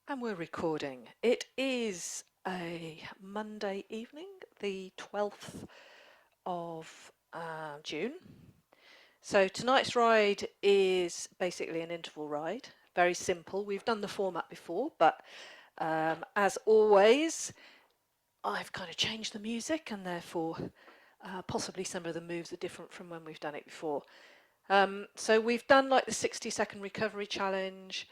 And we're recording. It is a Monday evening, the 12th of June. So tonight's ride is basically an interval ride, very simple. We've done the format before, but as always, I've kind of changed the music and therefore possibly some of the moves are different from when we've done it before. So we've done like the 60-second recovery challenge.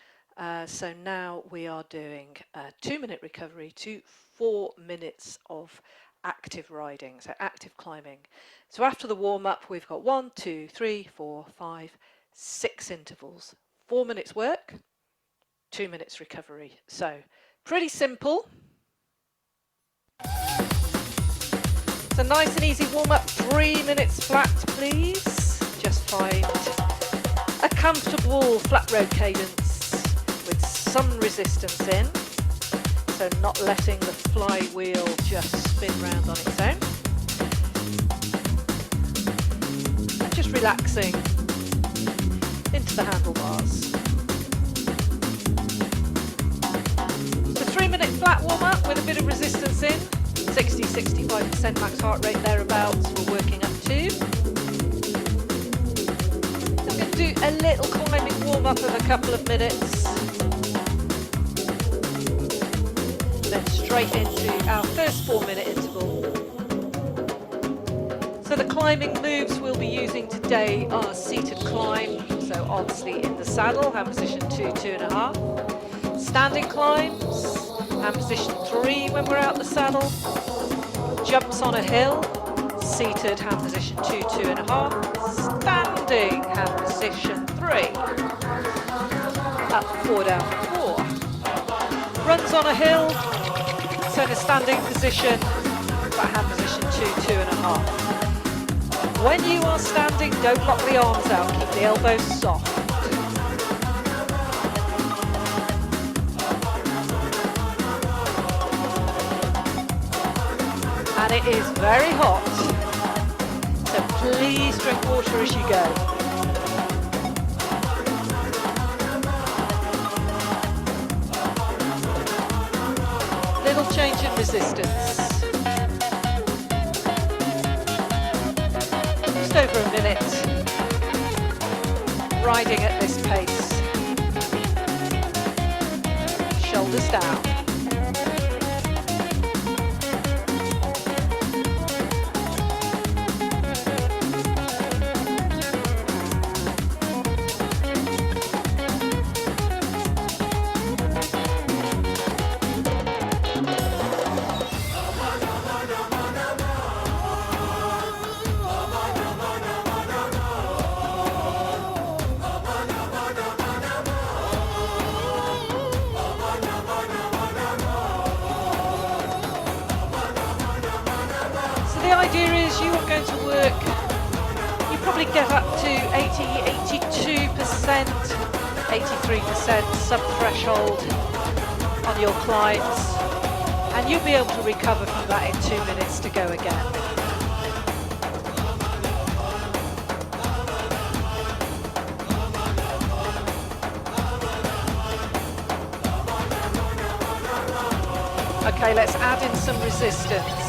So now we are doing a 2-minute recovery to 4 minutes of active riding, so active climbing. So after the warm-up, we've got 1, 2, 3, 4, 5, 6 intervals. 4 minutes work, 2 minutes recovery. So pretty simple. So nice and easy warm-up, 3 minutes flat, please. Just find a comfortable flat road cadence with some resistance in, so not letting the flywheel just spin round on its own. And just relaxing into the handlebars. So 3-minute flat warm-up with a bit of resistance in, 60-65% max heart rate thereabouts we're working up to. I'm going to do a little climbing warm-up of a couple of minutes. Then straight into our first 4-minute interval. So the climbing moves we'll be using today are seated climb, so obviously in the saddle, hand position 2, 2.5. Standing climbs, hand position 3 when we're out the saddle. Jumps on a hill, seated, hand position 2, 2.5. Standing, hand position 3. Up, 4, down, 4. Runs on a hill, so in a standing position, back hand position 2, 2.5. When you are standing, don't lock the arms out, keep the elbows soft. And it is very hot, so please drink water as you go. Little change in resistance. Just over a minute, riding at this pace. Shoulders down. The idea is you are going to work, you probably get up to 80, 82%, 83% sub-threshold on your climbs, and you'll be able to recover from that in 2 minutes to go again. Okay, let's add in some resistance.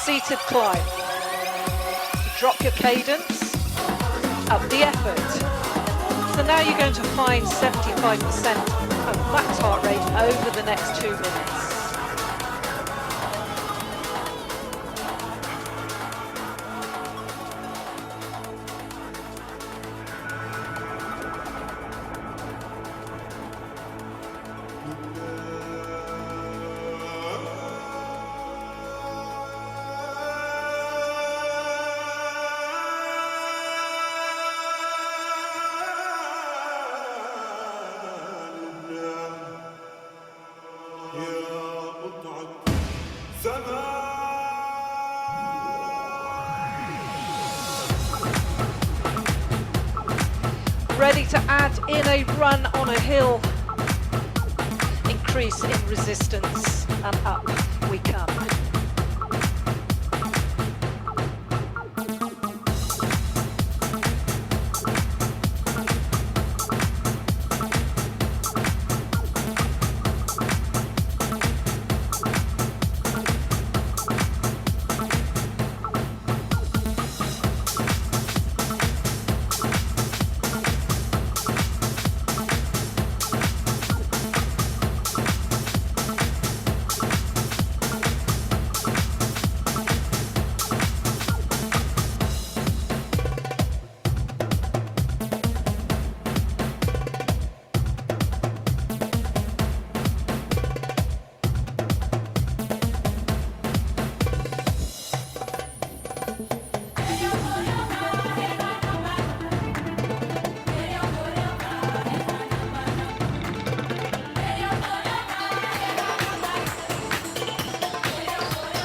Seated climb. Drop your cadence, up the effort. So now you're going to find 75% of max heart rate over the next 2 minutes. Ready to add in a run on a hill. Increase in resistance and up we come.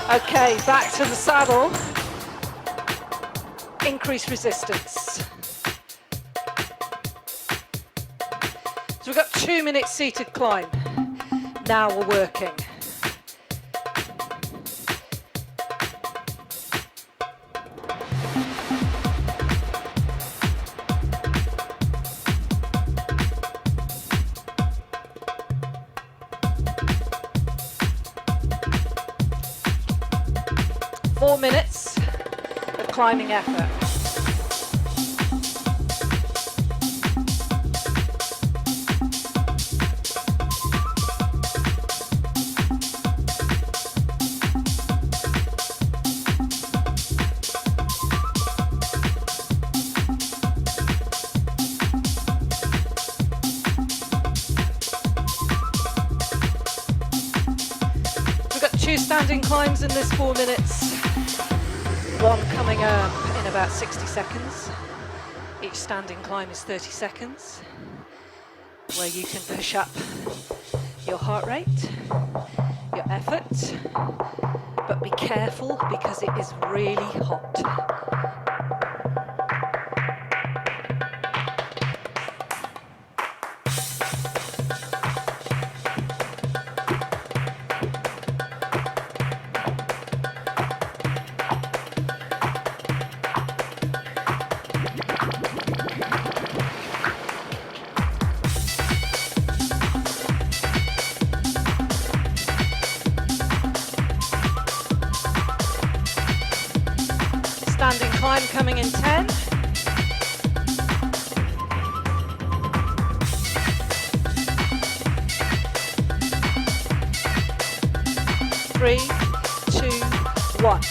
Okay, back to the saddle. Increase resistance. So we've got 2 minutes seated climb. Now we're working. Four minutes of climbing effort. We've got 2 standing climbs in this 4 minutes. One coming up in about 60 seconds. Each standing climb is 30 seconds, where you can push up your heart rate, your effort, but be careful because it is really hot. Standing climb coming in 10. 3, 2, 1.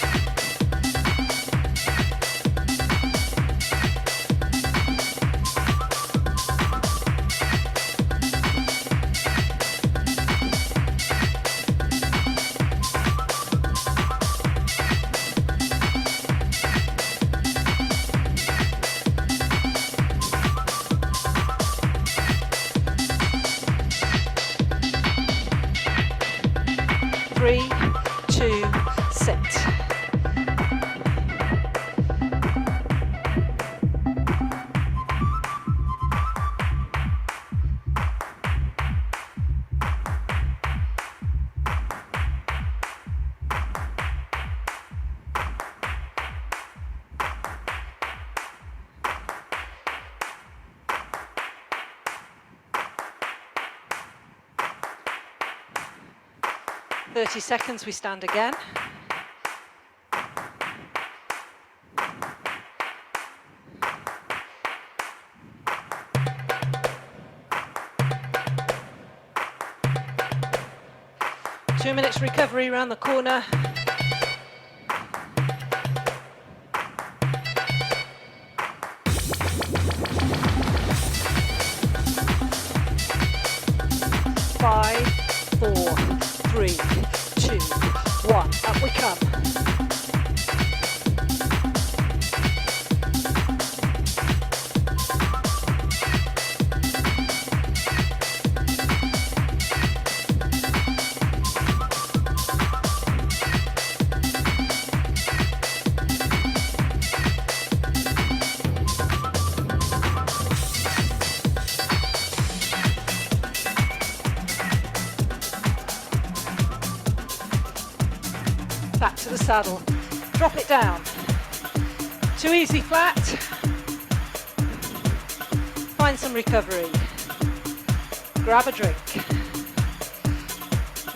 Three, two, sit. Seconds, we stand again. Two minutes recovery around the corner. Five, 4, 3, 2, 1, up we come. Back to the saddle, drop it down. Too easy flat. Find some recovery. Grab a drink.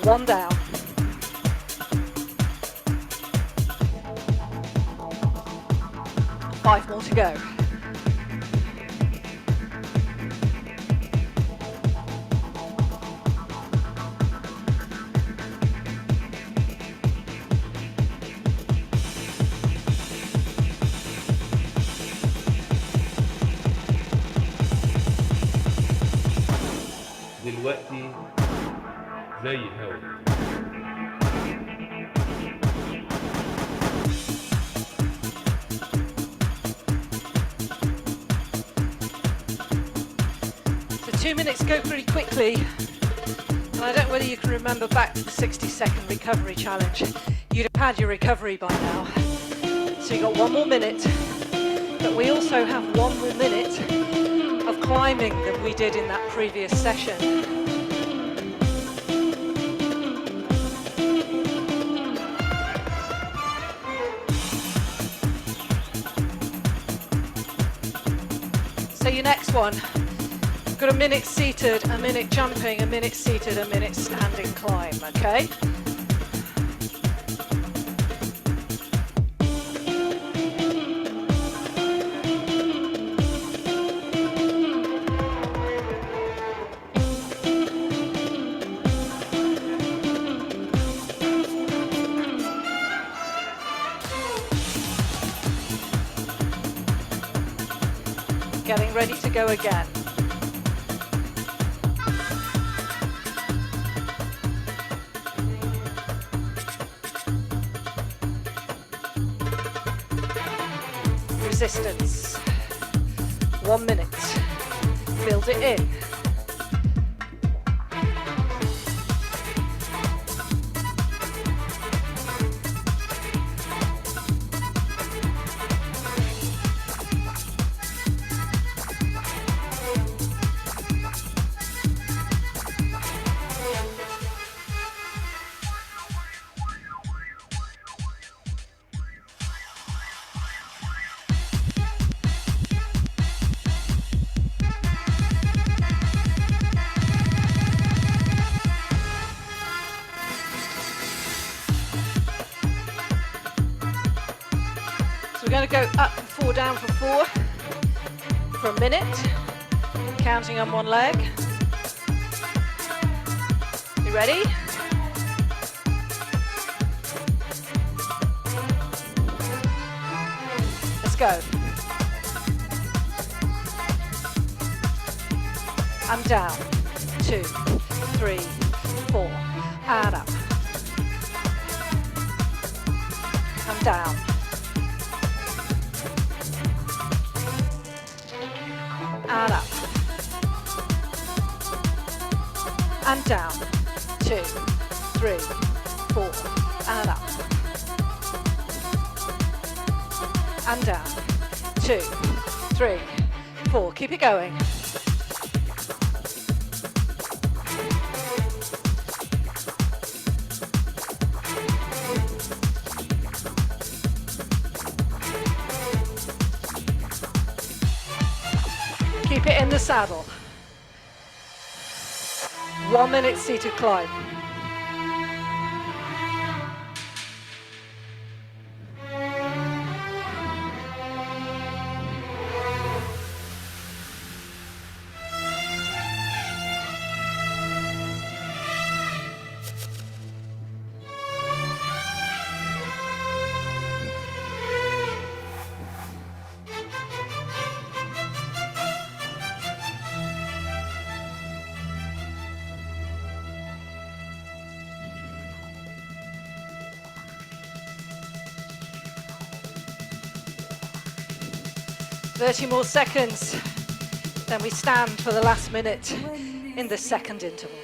One down. Five more to go. دلوقتي زي هوا. So 2 minutes go pretty quickly. And I don't know whether you can remember back to the 60-second recovery challenge. you'd have had your recovery by now. So you've got 1 more minute, but we also have 1 more minute of climbing than we did in that previous session. So your next one, got a minute seated, a minute jumping, a minute seated, a minute standing climb, okay? Getting ready to go again. Resistance. 1 minute. Build it in. We're going to go up for 4, down for 4 for a minute, counting on one leg. You ready? Let's go. And down. 2, 3, 4, and up. And down. And up. And down. 2, 3, 4, and up. And down. 2, 3, 4. Keep it going. Keep it in the saddle. 1 minute seated climb. Thirty more seconds, then we stand for the last minute in the second interval.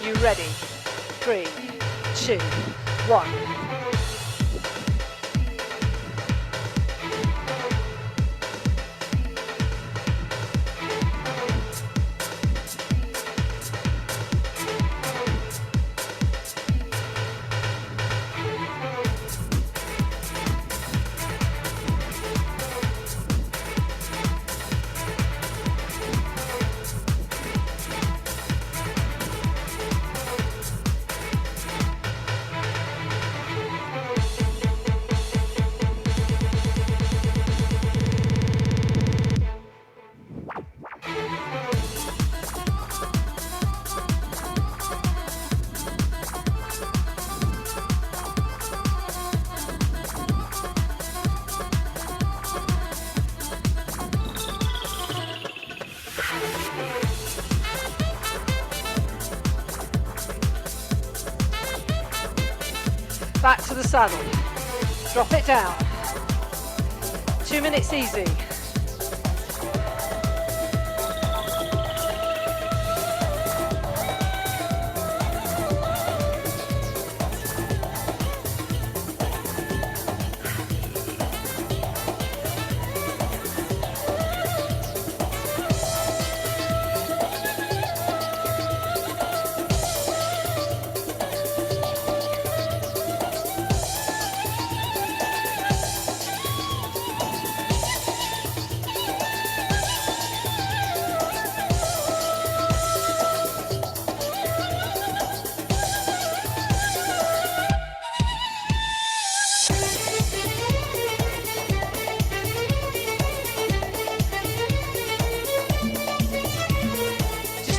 You ready? 3, 2, 1. Back to the saddle. Drop it down. 2 minutes easy.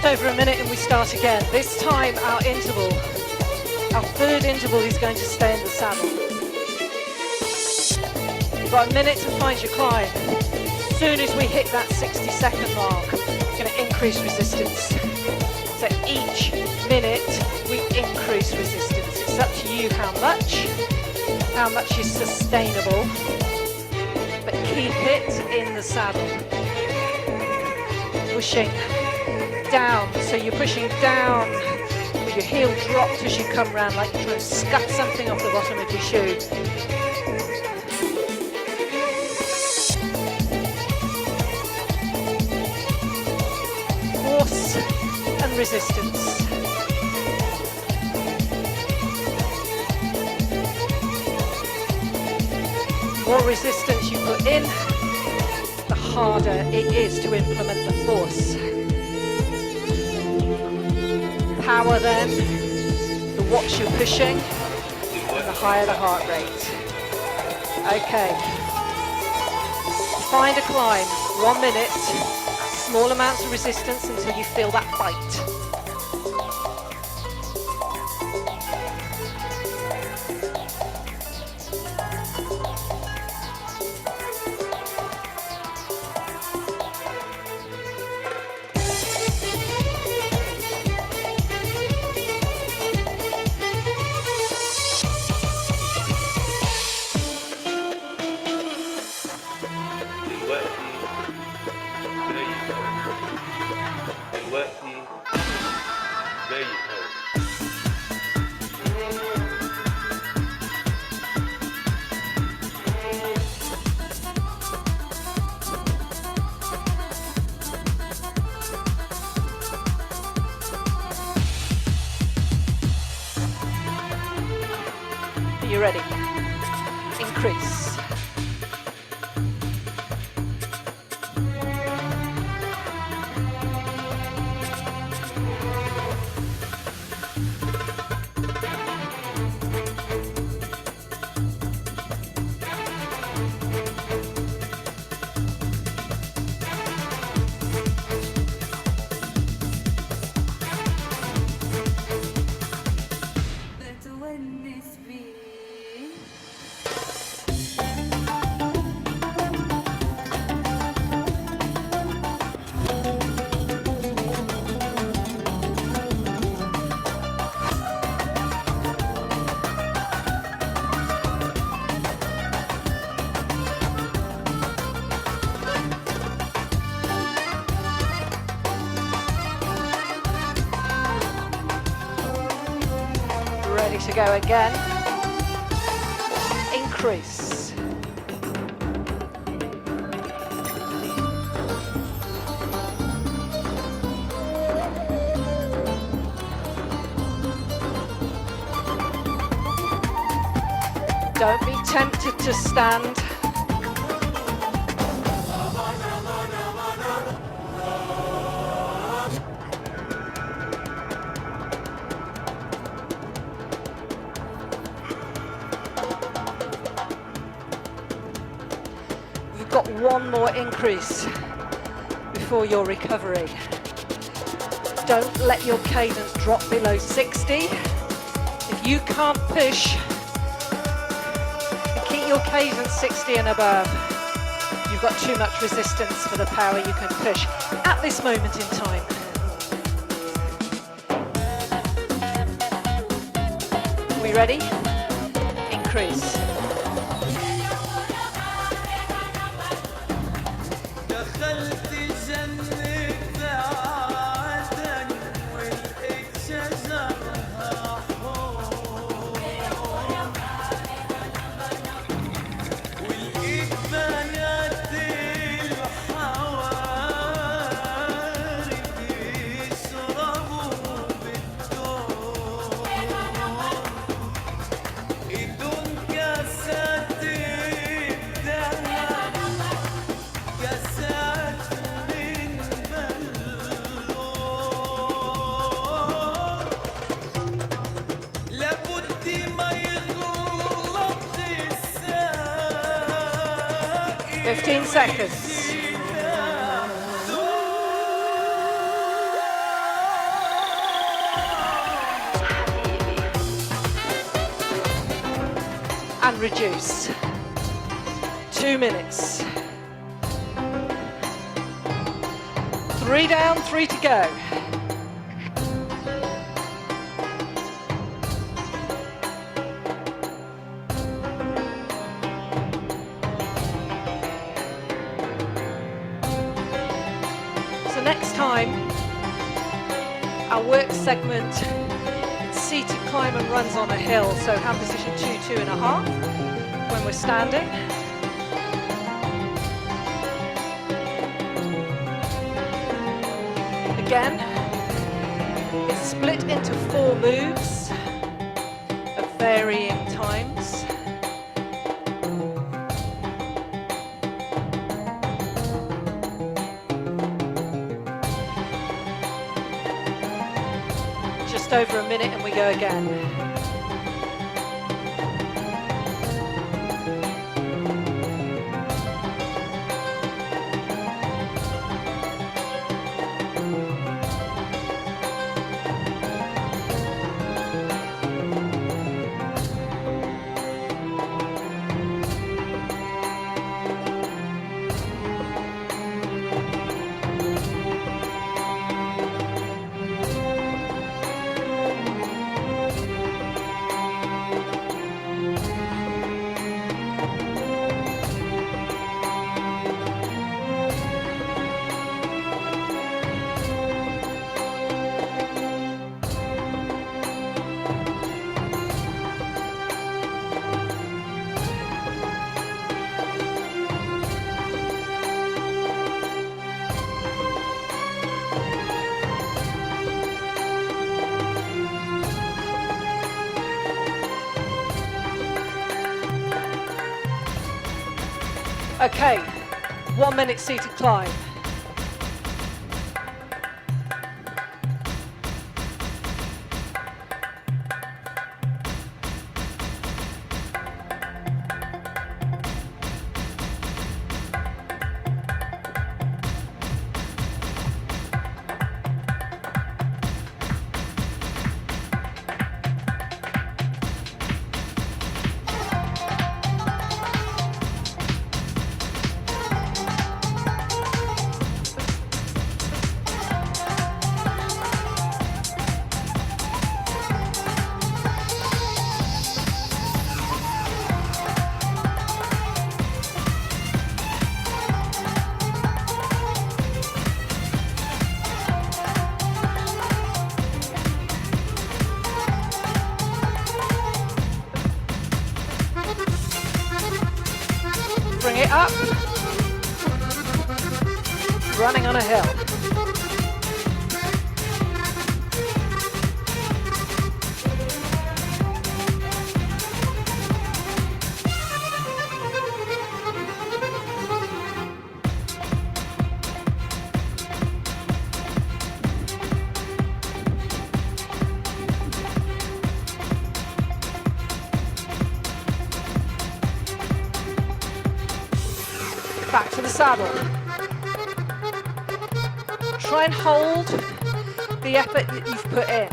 Over a minute and we start again. This time our interval, our third interval, is going to stay in the saddle. You've got a minute to find your climb. As soon as we hit that 60-second mark, we're going to increase resistance. So each minute we increase resistance. It's up to you how much is sustainable, but keep it in the saddle. Pushing down, so you're pushing down with your heel dropped as you come round, like you're trying to scut something off the bottom of your shoe. Force and resistance. The more resistance you put in, the harder it is to implement the force. Power then, the watch you're pushing, and the higher the heart rate. Okay. Find a climb, 1 minute, small amounts of resistance until you feel that bite. Are you ready? Increase. Ready to go again. Increase. Don't be tempted to stand. Got one more increase before your recovery. Don't let your cadence drop below 60. If you can't push and keep your cadence 60 and above, you've got too much resistance for the power you can push at this moment in time. Are we ready? Increase. 15 seconds. And reduce. 2 minutes. 3 down, 3 to go. So next time, our work segment, seated climb and runs on a hill. So hand position 2, 2.5 when we're standing. Again, it's split into 4 moves of varying times. Just over a minute and we go again. Okay, 1 minute seated climb. Bring it up. Running on a hill. Back to the saddle. Try and hold the effort that you've put in.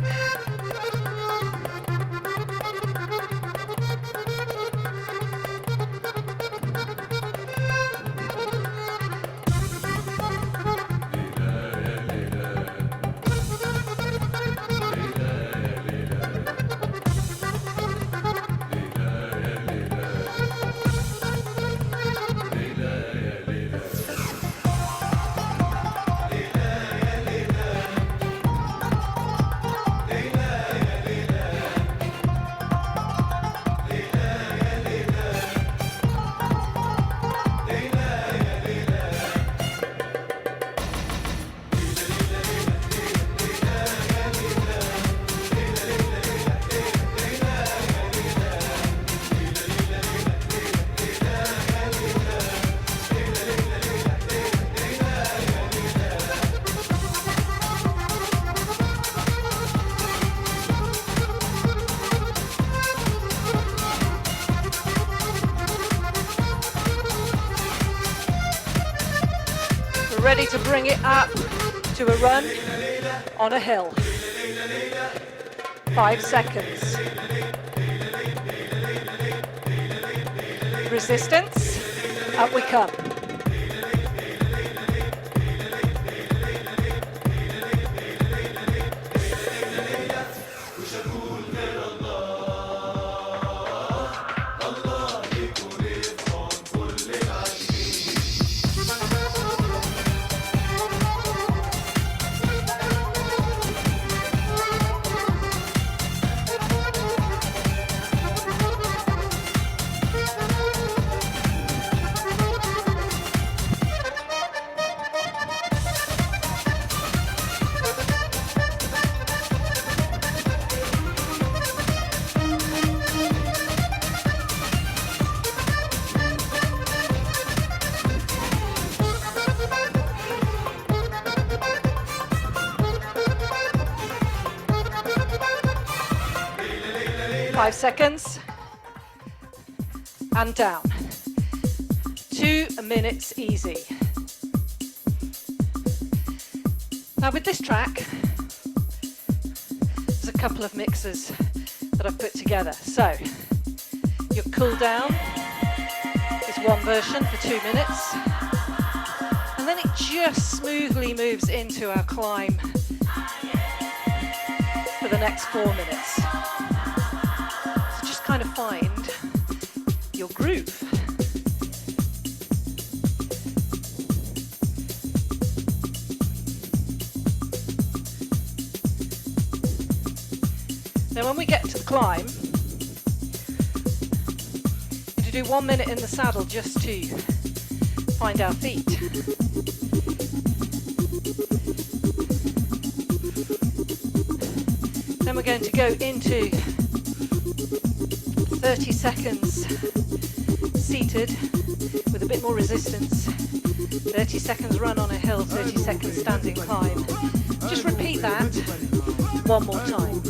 ready to bring it up to a run on a hill. 5 seconds. Resistance, up we come. Five seconds, and down. 2 minutes easy. Now with this track, there's a couple of mixes that I've put together. So, your cool down is one version for 2 minutes, and then it just smoothly moves into our climb for the next 4 minutes. Kind of find your groove. Now when we get to the climb, to do 1 minute in the saddle just to find our feet. Then we're going to go into 30 seconds seated with a bit more resistance, 30 seconds run on a hill, 30 seconds standing climb. Just repeat that one more time.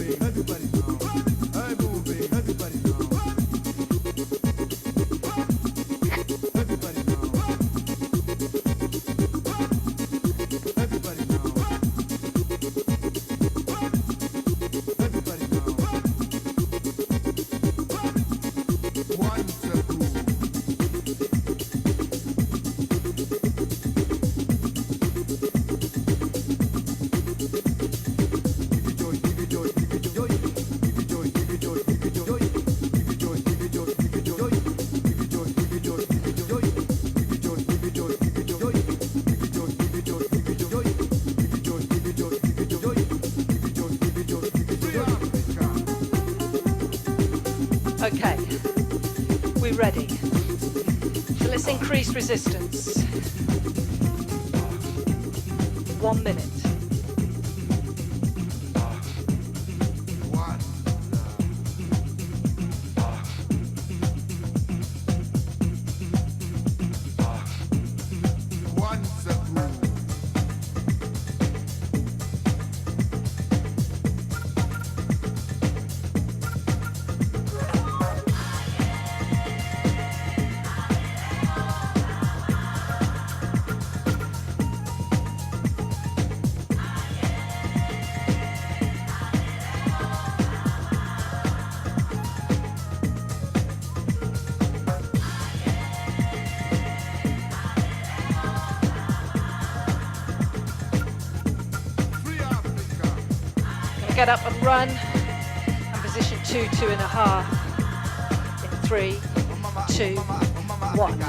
Okay, we're ready. So let's increase resistance. 1 minute. Get up and run, and position 2, 2.5, in 3, 2, 1.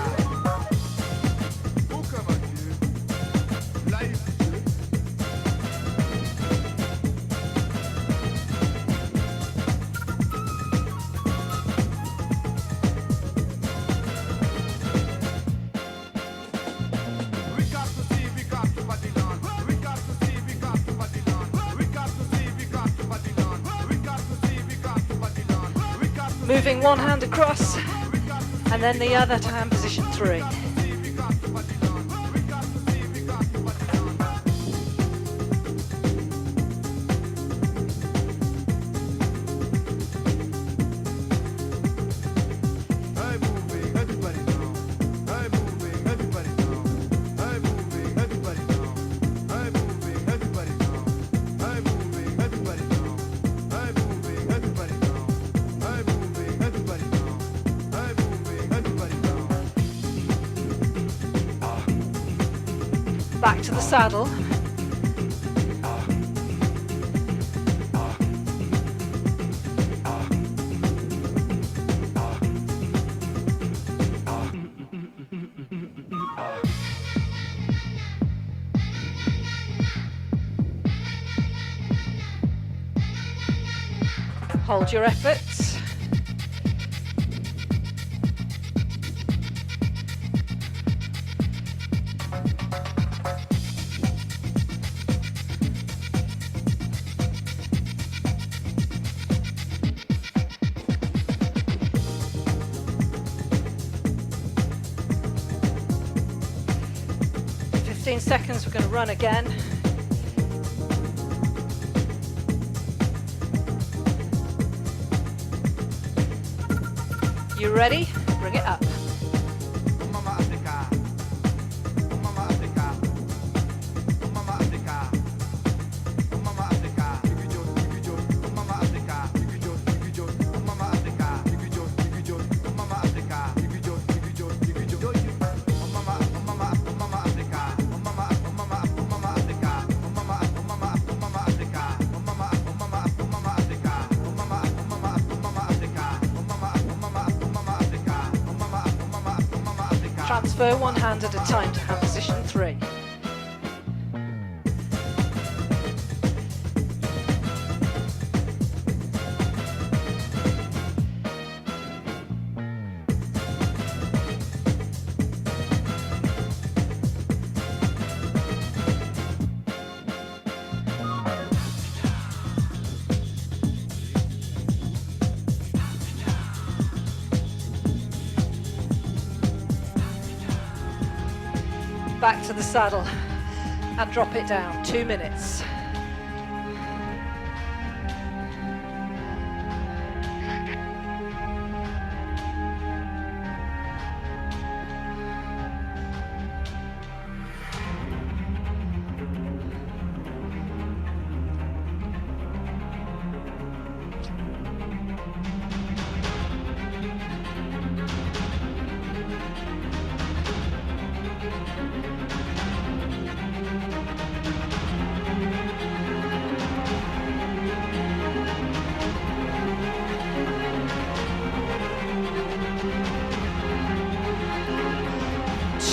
Moving one hand across, and then the other to hand position 3. Everybody Back to the saddle. Hold your efforts. In 15 seconds, we're going to run again. You ready? Bring it up. Transfer one hand at a time to hand position 3. Back to the saddle and drop it down. 2 minutes.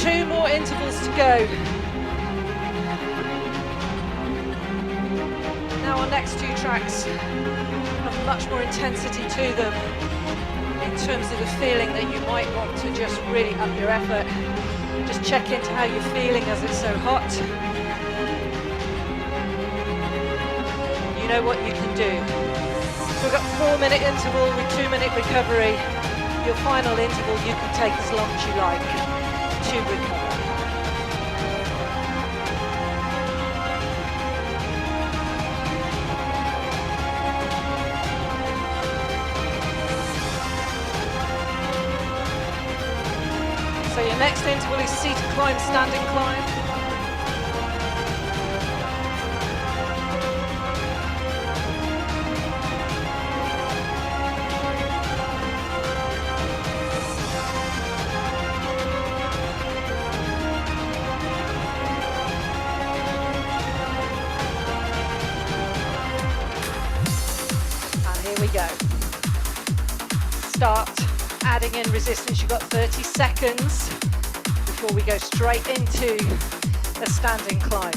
Two more intervals to go. Now our next 2 tracks have much more intensity to them in terms of the feeling that you might want to just really up your effort. Just check into how you're feeling as it's so hot. You know what you can do. So we've got 4-minute interval with 2-minute recovery. Your final interval you can take as long as you like to recover. So your next interval is seated climb, standing climb. We go. Start adding in resistance. You've got 30 seconds before we go straight into a standing climb.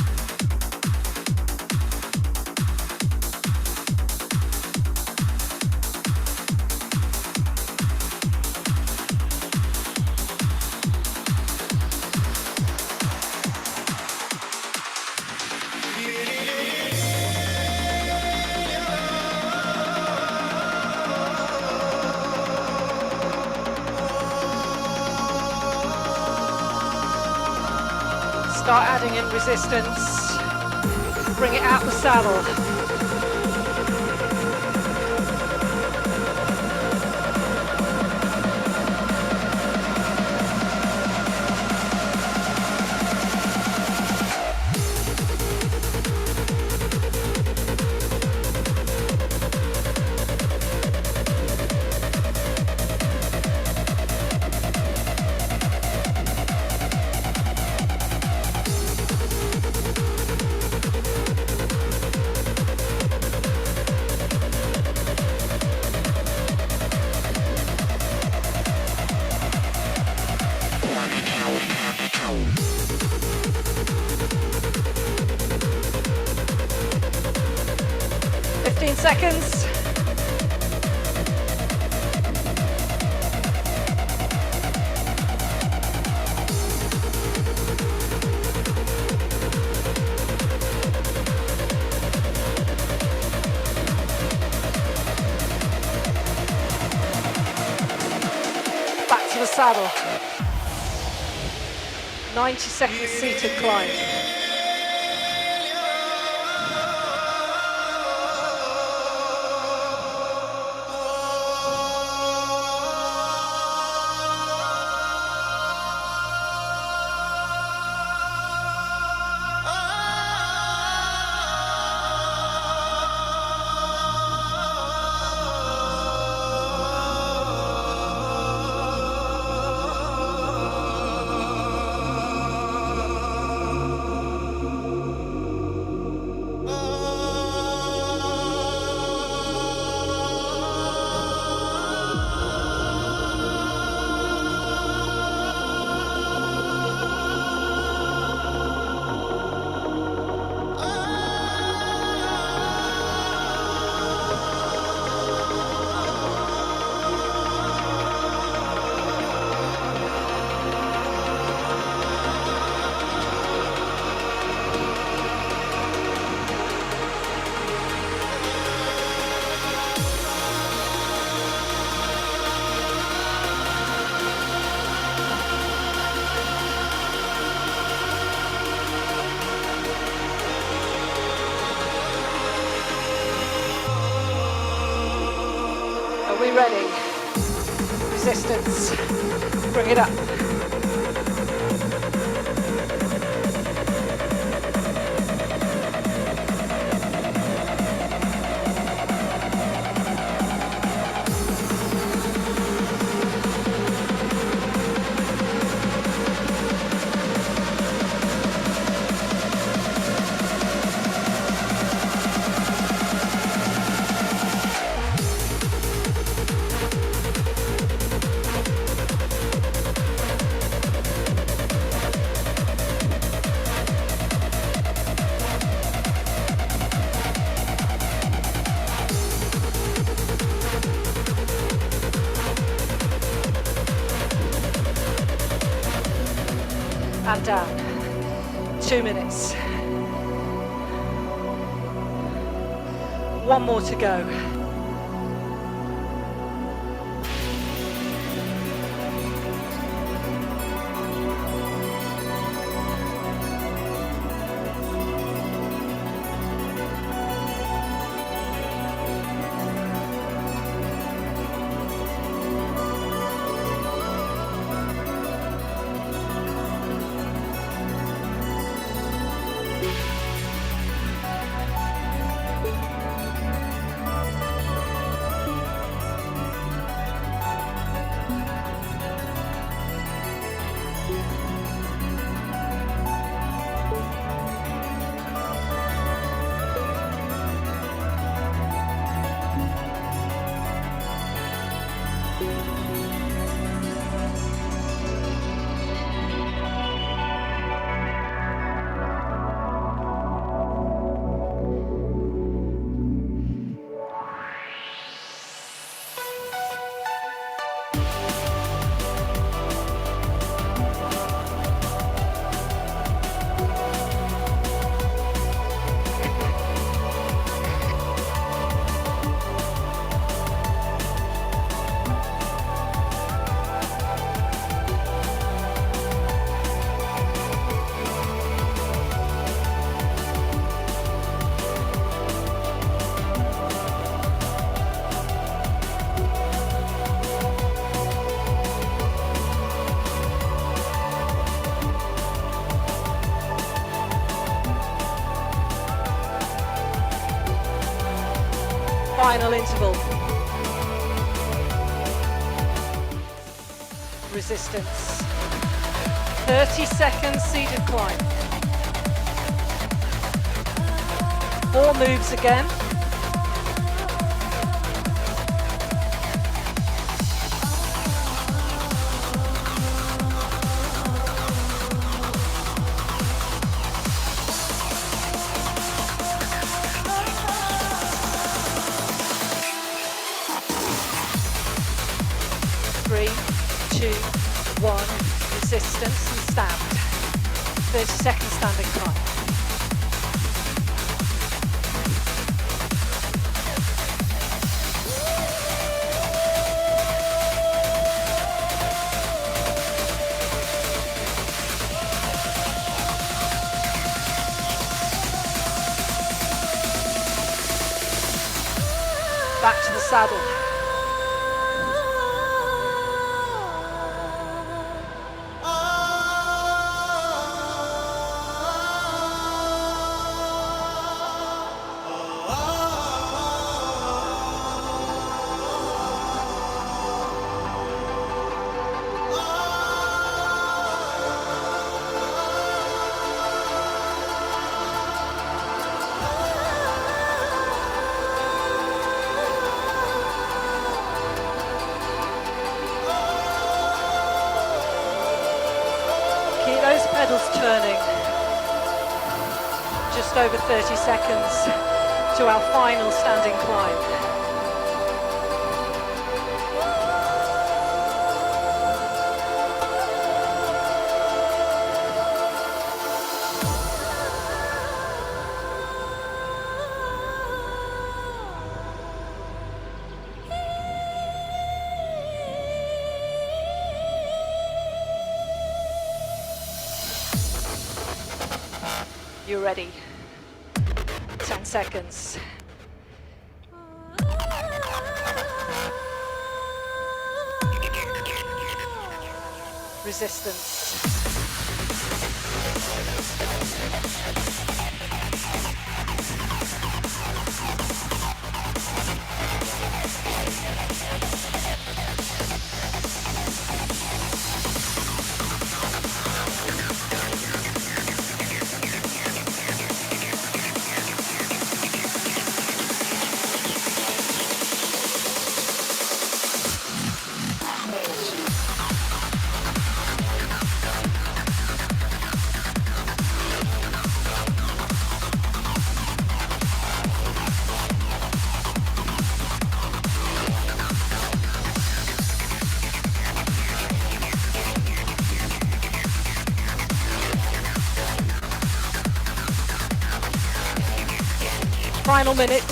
Start adding in resistance, bring it out the saddle. into the saddle. 90-second seated climb. Are we ready? Resistance. Bring it up. And down. 2 minutes. One more to go. Final interval. Resistance. 30 seconds seated climb. 4 moves again. Three, two, one, resistance and stand. 30 seconds standing climb. saddle. Keep those pedals turning. Just over 30 seconds to our final standing climb. You're ready. 10 seconds. Resistance. Final minute.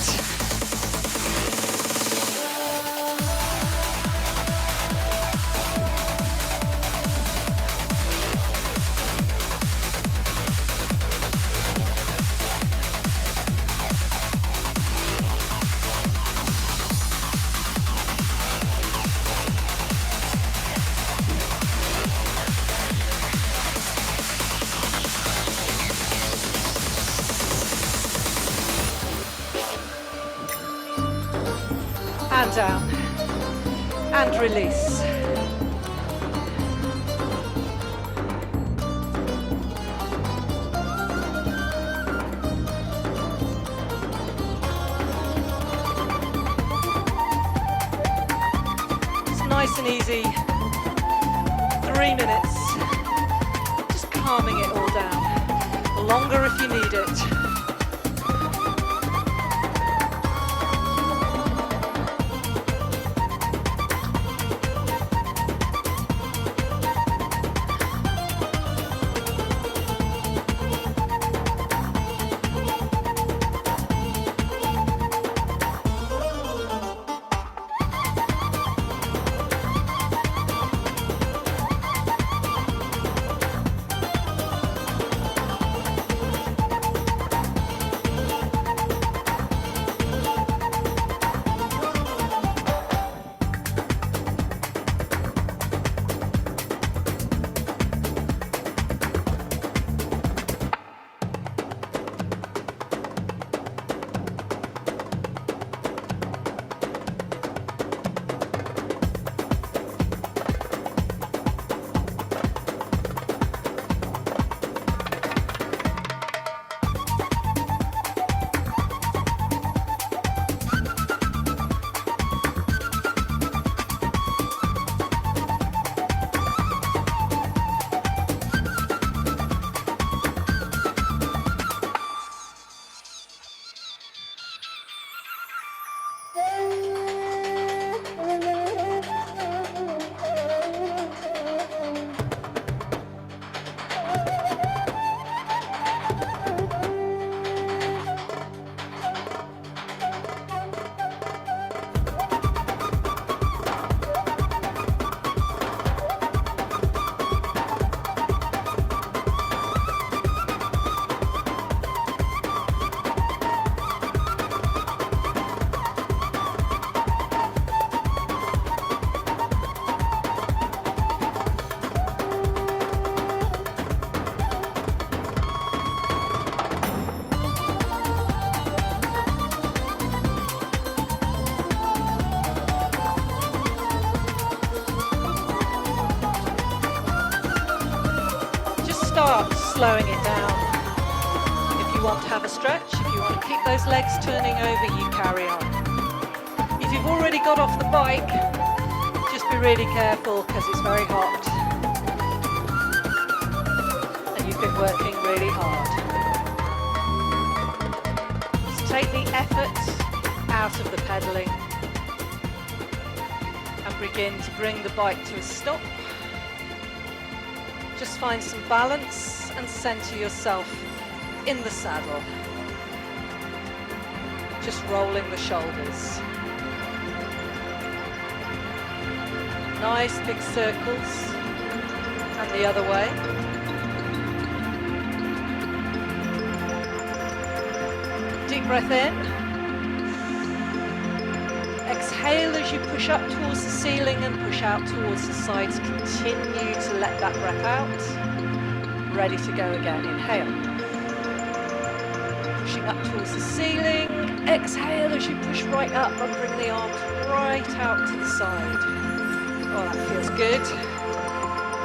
And down. And release. It's nice and easy. 3 minutes. Just calming it all down. Longer if you need it. slowing it down. If you want to have a stretch, if you want to keep those legs turning over, you carry on. If you've already got off the bike, just be really careful because it's very hot and you've been working really hard. Just take the effort out of the pedalling and begin to bring the bike to a stop. Just find some balance and center yourself in the saddle. Just rolling the shoulders. Nice big circles. And the other way. Deep breath in. Exhale as you push up towards the ceiling and push out towards the sides. Continue to let that breath out. Ready to go again. Inhale. Pushing up towards the ceiling. Exhale as you push right up and bring the arms right out to the side. Oh, that feels good.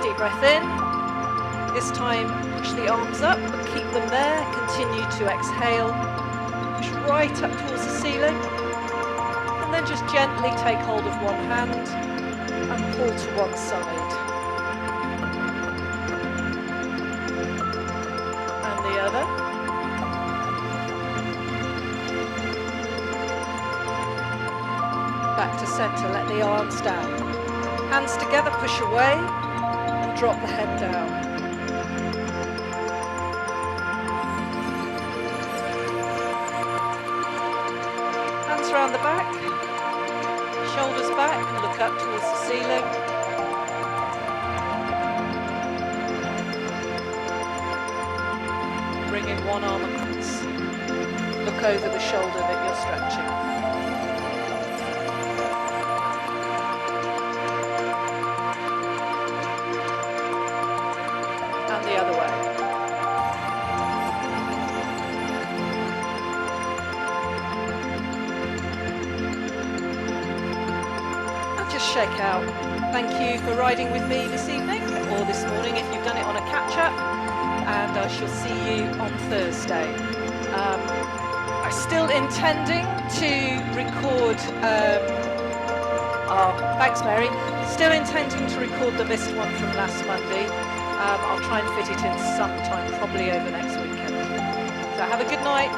Deep breath in. This time push the arms up but keep them there. Continue to exhale. Push right up towards the ceiling. And then just gently take hold of one hand and pull to one side. And the other. Back to center, let the arms down. Hands together, push away and drop the head down. Hands around the back, shoulders back, and look up towards the ceiling. Bringing one arm across. Look over the shoulder that you're stretching. The other way. And just shake out. Thank you for riding with me this evening or this morning if you've done it on a catch-up, and I shall see you on Thursday. I'm still intending to record thanks Mary. Still intending to record the missed one from last Monday. I'll try and fit it in sometime, probably over next weekend. So have a good night.